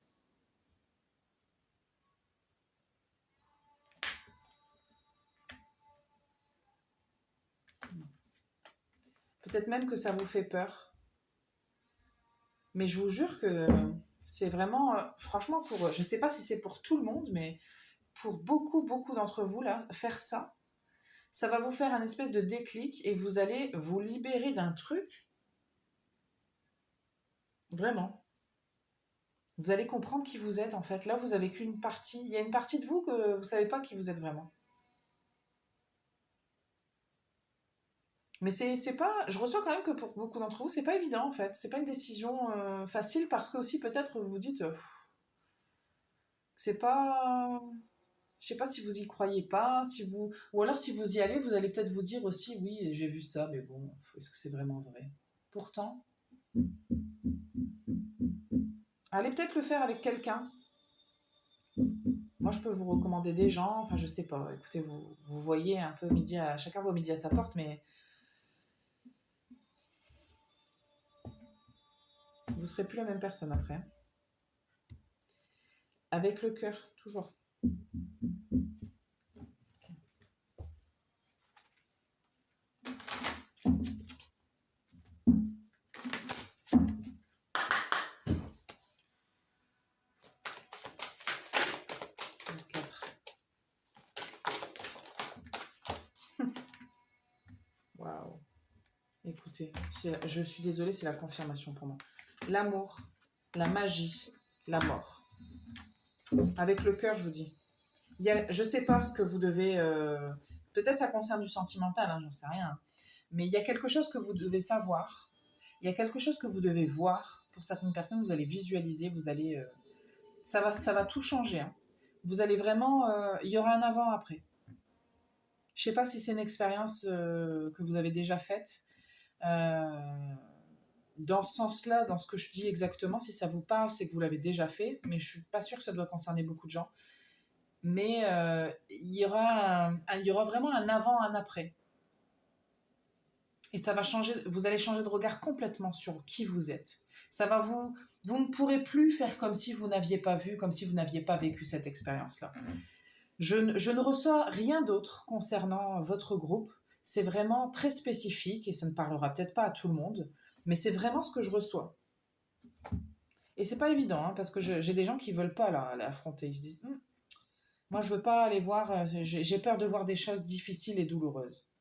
Peut-être même que ça vous fait peur. Mais je vous jure que c'est vraiment, franchement, je ne sais pas si c'est pour tout le monde, mais pour beaucoup, beaucoup d'entre vous, là, faire ça, ça va vous faire un espèce de déclic et vous allez vous libérer d'un truc. Vraiment. Vous allez comprendre qui vous êtes, en fait. Là, vous avez qu'une partie. Il y a une partie de vous que vous ne savez pas qui vous êtes vraiment. Mais c'est pas. Je reçois quand même que pour beaucoup d'entre vous, c'est pas évident, en fait. C'est pas une décision facile parce que aussi, peut-être, vous vous dites. C'est pas. Je sais pas si vous y croyez pas, ou alors si vous y allez, vous allez peut-être vous dire aussi, oui, j'ai vu ça, mais bon, est-ce que c'est vraiment vrai? Pourtant, allez peut-être le faire avec quelqu'un. Moi, je peux vous recommander des gens, enfin, je sais pas. Écoutez, vous voyez un peu chacun voit midi à sa porte, mais vous serez plus la même personne après. Avec le cœur, toujours. Le 4. Waouh. Écoutez, je suis désolée, c'est la confirmation pour moi. L'amour, la magie, la mort. Avec le cœur, je vous dis. Je ne sais pas ce que vous devez... peut-être ça concerne du sentimental, hein, j'en sais rien. Mais il y a quelque chose que vous devez savoir. Il y a quelque chose que vous devez voir. Pour certaines personnes, vous allez visualiser, vous allez... ça va tout changer. Hein. Vous allez vraiment... il y aura un avant-après. Je ne sais pas si c'est une expérience que vous avez déjà faite. Dans ce sens-là, dans ce que je dis exactement, si ça vous parle, c'est que vous l'avez déjà fait. Mais je ne suis pas sûre que ça doit concerner beaucoup de gens. Mais il y aura vraiment un avant, un après. Et ça va changer, vous allez changer de regard complètement sur qui vous êtes. Ça va vous ne pourrez plus faire comme si vous n'aviez pas vu, comme si vous n'aviez pas vécu cette expérience-là. Je ne reçois rien d'autre concernant votre groupe. C'est vraiment très spécifique et ça ne parlera peut-être pas à tout le monde, mais c'est vraiment ce que je reçois. Et c'est pas évident, hein, parce que j'ai des gens qui veulent pas l'affronter. Ils se disent, moi je veux pas aller voir, j'ai peur de voir des choses difficiles et douloureuses.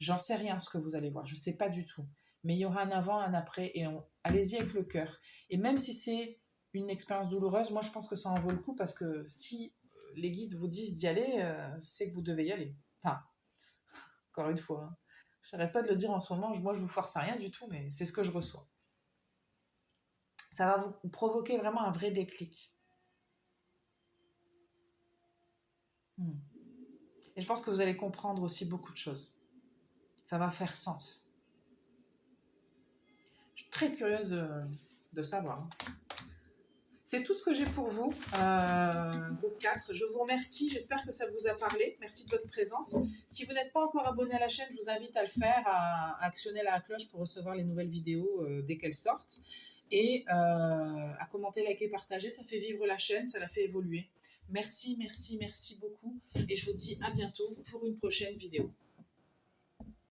J'en sais rien ce que vous allez voir, je sais pas du tout. Mais il y aura un avant, un après, et allez-y avec le cœur. Et même si c'est une expérience douloureuse, moi je pense que ça en vaut le coup parce que si les guides vous disent d'y aller, c'est que vous devez y aller. Enfin, encore une fois, hein. Je n'arrête pas de le dire en ce moment, moi je vous force à rien du tout, mais c'est ce que je reçois. Ça va vous provoquer vraiment un vrai déclic. Et je pense que vous allez comprendre aussi beaucoup de choses. Ça va faire sens. Je suis très curieuse de savoir. C'est tout ce que j'ai pour vous, groupe 4. Je vous remercie, j'espère que ça vous a parlé. Merci de votre présence. Si vous n'êtes pas encore abonné à la chaîne, je vous invite à le faire, à actionner la cloche pour recevoir les nouvelles vidéos dès qu'elles sortent. Et à commenter, liker, partager, ça fait vivre la chaîne, ça la fait évoluer. Merci, merci, merci beaucoup. Et je vous dis à bientôt pour une prochaine vidéo.